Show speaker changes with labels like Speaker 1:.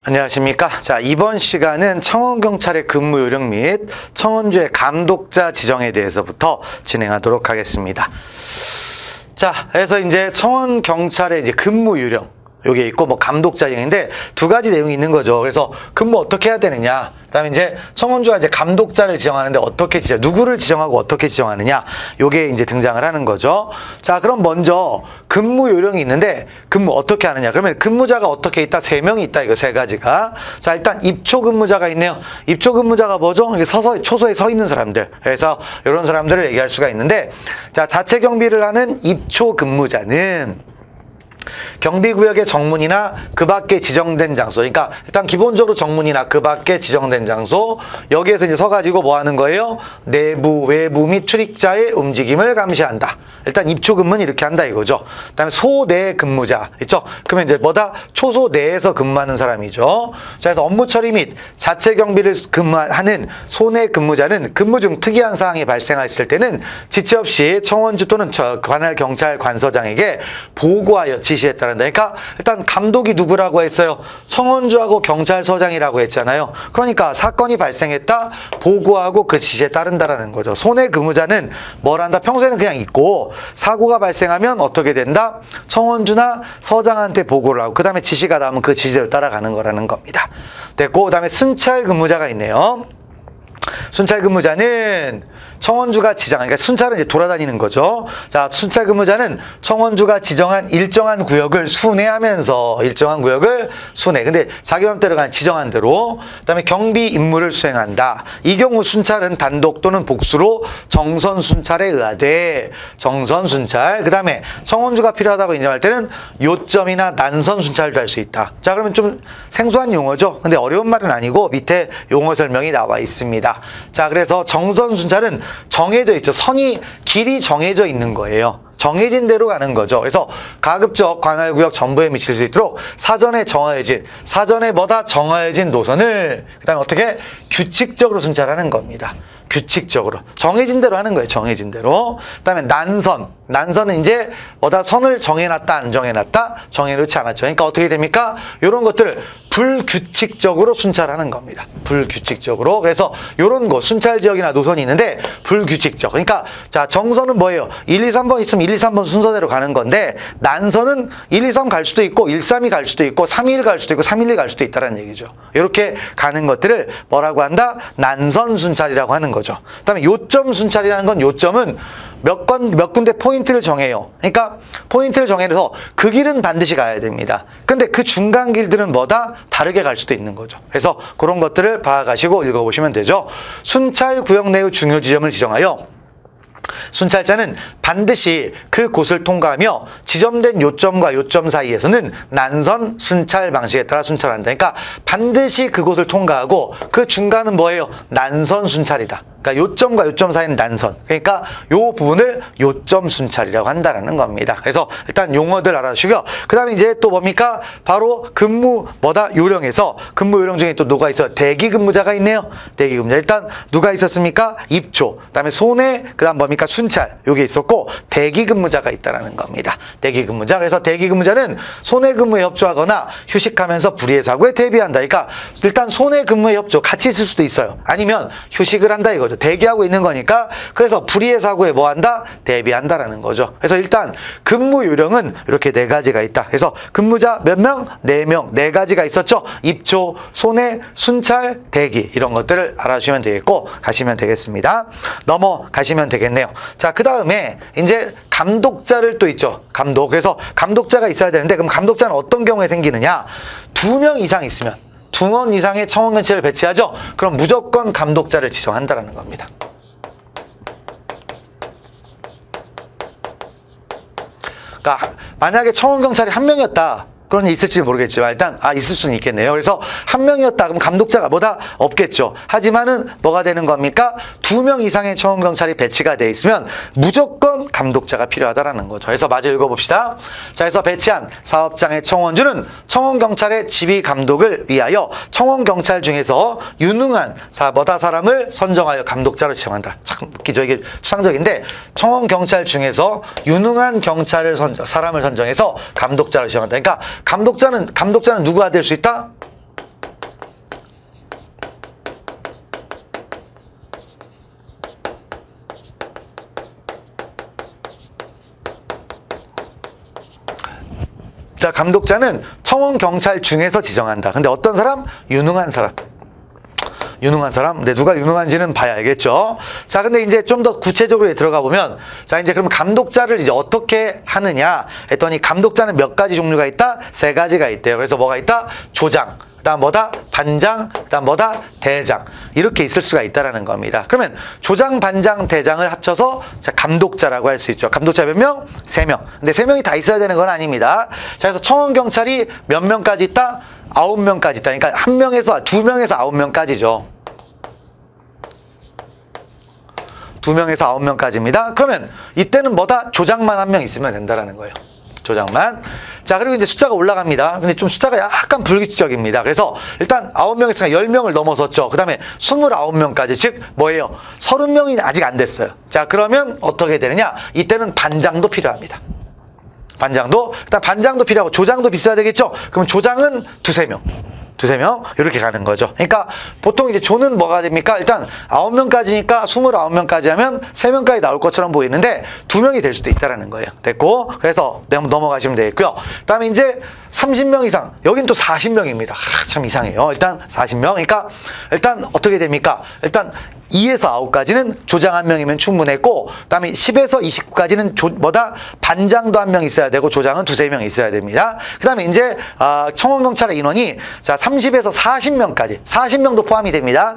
Speaker 1: 안녕하십니까. 자, 이번 시간은 청원경찰의 근무 요령 및 청원주의 감독자 지정에 대해서부터 진행하도록 하겠습니다. 자, 그래서 이제 청원경찰의 이제 근무 요령, 요게 있고 뭐 감독자 지정인데 두 가지 내용이 있는 거죠. 그래서 근무 어떻게 해야 되느냐, 그다음에 이제 청원주가 이제 감독자를 지정하는데 어떻게 누구를 지정하고 어떻게 지정하느냐, 요게 이제 등장을 하는 거죠. 자, 그럼 먼저 근무 요령이 있는데 근무 어떻게 하느냐, 그러면 근무자가 어떻게 있다? 3명이 있다, 이거 3가지가. 자, 일단 입초 근무자가 있네요. 입초 근무자가 뭐죠? 이게 초소에 서 있는 사람들. 그래서 이런 사람들을 얘기할 수가 있는데, 자, 자체 경비를 하는 입초 근무자는 경비구역의 정문이나 그 밖에 지정된 장소, 그러니까 일단 기본적으로 정문이나 그 밖에 지정된 장소, 여기에서 이제 서가지고 뭐 하는 거예요? 내부, 외부 및 출입자의 움직임을 감시한다. 일단 입초 근무는 이렇게 한다 이거죠. 그 다음에 소내 근무자 있죠? 그러면 이제 뭐다? 초소 내에서 근무하는 사람이죠. 자, 그래서 업무 처리 및 자체 경비를 근무하는 소내 근무자는 근무 중 특이한 사항이 발생했을 때는 지체 없이 청원주 또는 관할 경찰 관서장에게 보고하여 지시에 따른다. 그러니까 일단 감독이 누구라고 했어요? 청원주하고 경찰서장이라고 했잖아요. 그러니까 사건이 발생했다, 보고하고 그 지시에 따른다라는 거죠. 소내 근무자는 뭘 한다? 평소에는 그냥 있고 사고가 발생하면 어떻게 된다? 청원주나 서장한테 보고를 하고 그 다음에 지시가 나오면 그 지시대로 따라가는 거라는 겁니다. 됐고, 그 다음에 순찰 근무자가 있네요. 순찰 근무자는 청원주가 지정한, 그러니까 순찰은 이제 돌아다니는 거죠. 자, 순찰 근무자는 청원주가 지정한 일정한 구역을 순회하면서 근데 자기 맘대로 그냥 지정한 대로, 그다음에 경비 임무를 수행한다. 이 경우 순찰은 단독 또는 복수로 정선 순찰에 의하되, 정선 순찰. 그다음에 청원주가 필요하다고 인정할 때는 요점이나 난선 순찰도 할 수 있다. 자, 그러면 좀 생소한 용어죠. 근데 어려운 말은 아니고 밑에 용어 설명이 나와 있습니다. 자, 그래서 정선 순찰은 정해져 있죠. 길이 정해져 있는 거예요. 정해진 대로 가는 거죠. 그래서 가급적 관할구역 전부에 미칠 수 있도록 사전에 정해진 노선을 그다음에 어떻게 규칙적으로 순찰하는 겁니다. 규칙적으로 정해진 대로 하는 거예요. 정해진 대로. 그다음에 난선은 이제 선을 정해놨다, 안 정해놨다, 정해놓지 않았죠. 그러니까 어떻게 됩니까? 이런 것들을 불규칙적으로 순찰하는 겁니다. 불규칙적으로. 그래서 이런 거 순찰 지역이나 노선이 있는데 불규칙적. 그러니까 자, 정선은 뭐예요? 1, 2, 3번 있으면 1, 2, 3번 순서대로 가는 건데, 난선은 1, 2, 3 갈 수도 있고 1, 3이 갈 수도 있고 3, 2, 1 갈 수도 있고 3, 1, 2 갈 수도 있다는 얘기죠. 이렇게 가는 것들을 뭐라고 한다? 난선 순찰이라고 하는 거죠. 그다음에 요점 순찰이라는 건, 요점은 몇 군데 포인트를 정해요. 그러니까 포인트를 정해서 그 길은 반드시 가야 됩니다. 근데 그 중간 길들은 뭐다? 다르게 갈 수도 있는 거죠. 그래서 그런 것들을 봐가시고 읽어보시면 되죠. 순찰 구역 내의 중요 지점을 지정하여 순찰자는 반드시 그 곳을 통과하며 지점된 요점과 요점 사이에서는 난선 순찰 방식에 따라 순찰한다. 그러니까 반드시 그곳을 통과하고 그 중간은 뭐예요? 난선 순찰이다. 그러니까 요점과 요점 사이는 난선. 그러니까 요 부분을 요점 순찰이라고 한다는 겁니다. 그래서 일단 용어들 알아주시고요. 그 다음에 이제 또 뭡니까? 바로 요령에서 근무 요령 중에 또 누가 있어요? 대기 근무자가 있네요. 대기 근무자. 일단 누가 있었습니까? 입초. 그 다음에 소내. 그 다음 뭡니까? 순찰. 요게 있었고 대기 근무자가 있다는 겁니다. 대기 근무자. 그래서 대기 근무자는 소내 근무에 협조하거나 휴식하면서 불의의 사고에 대비한다. 그러니까 일단 소내 근무에 협조 같이 있을 수도 있어요. 아니면 휴식을 한다 이거죠. 대기하고 있는 거니까. 그래서 불의의 사고에 뭐 한다? 대비한다라는 거죠. 그래서 일단 근무 요령은 이렇게 4가지가 있다. 그래서 근무자 몇 명? 4명. 4가지가 있었죠. 입초, 소내, 순찰, 대기. 이런 것들을 알아주시면 되겠고 가시면 되겠습니다. 넘어가시면 되겠네요. 자, 그 다음에 이제 감독자를 또 있죠. 감독. 그래서 감독자가 있어야 되는데, 그럼 감독자는 어떤 경우에 생기느냐? 2명 이상 있으면, 2명 이상의 청원경찰을 배치하죠. 그럼 무조건 감독자를 지정한다는 겁니다. 그러니까 만약에 청원경찰이 1명이었다. 그런 게 있을지 모르겠지만 일단 있을 수는 있겠네요. 그래서 1명이었다 그럼 감독자가 뭐다? 없겠죠. 하지만은 뭐가 되는 겁니까? 2명 이상의 청원경찰이 배치가 돼 있으면 무조건 감독자가 필요하다라는 거죠. 그래서 마저 읽어봅시다. 자, 그래서 배치한 사업장의 청원주는 청원경찰의 지휘 감독을 위하여 청원경찰 중에서 유능한 사람을 선정하여 감독자로 지정한다. 참 웃기죠. 이게 추상적인데 청원경찰 중에서 유능한 사람을 선정해서 감독자로 지정한다. 그러니까 감독자는 누구가 될 수 있다? 자, 감독자는 청원 경찰 중에서 지정한다. 근데 어떤 사람? 유능한 사람. 유능한 사람. 근데 누가 유능한지는 봐야 알겠죠. 자, 근데 이제 좀 더 구체적으로 들어가 보면, 자, 이제 그럼 감독자를 이제 어떻게 하느냐 했더니, 감독자는 몇 가지 종류가 있다? 세 가지가 있대요. 그래서 뭐가 있다? 조장, 그다음 뭐다? 반장, 그다음 뭐다? 대장. 이렇게 있을 수가 있다라는 겁니다. 그러면 조장, 반장, 대장을 합쳐서 자, 감독자라고 할 수 있죠. 감독자 몇 명? 3명. 근데 3명이 다 있어야 되는 건 아닙니다. 자, 그래서 청원 경찰이 몇 명까지 있다? 9명까지 있다. 그러니까 1명에서 2명에서 9명까지죠. 2명에서 9명까지입니다. 그러면 이때는 뭐다? 조장만 1명 있으면 된다라는 거예요. 조장만. 자, 그리고 이제 숫자가 올라갑니다. 근데 좀 숫자가 약간 불규칙적입니다. 그래서 일단 9명 있으니까 10명을 넘어섰죠. 그 다음에 29명까지, 즉 뭐예요? 30명이 아직 안 됐어요. 자, 그러면 어떻게 되느냐? 이때는 반장도 필요합니다. 반장도, 일단 반장도 필요하고 조장도 비싸야 되겠죠? 그럼 조장은 두세 명 이렇게 가는 거죠. 그러니까 보통 이제 조는 뭐가 됩니까? 일단 9명까지니까 29명까지 하면 3명까지 나올 것처럼 보이는데 2명이 될 수도 있다라는 거예요. 됐고, 그래서 넘어가시면 되겠고요. 그다음에 이제 30명 이상, 여긴 또 40명입니다. 참 이상해요. 일단 40명. 그러니까 일단 어떻게 됩니까? 일단 2에서 9까지는 조장 1명이면 충분했고, 그다음에 10에서 29까지는 뭐다? 반장도 1명 있어야 되고 조장은 두세 명 있어야 됩니다. 그다음에 이제 청원 경찰의 인원이 자 30에서 40명까지, 40명도 포함이 됩니다.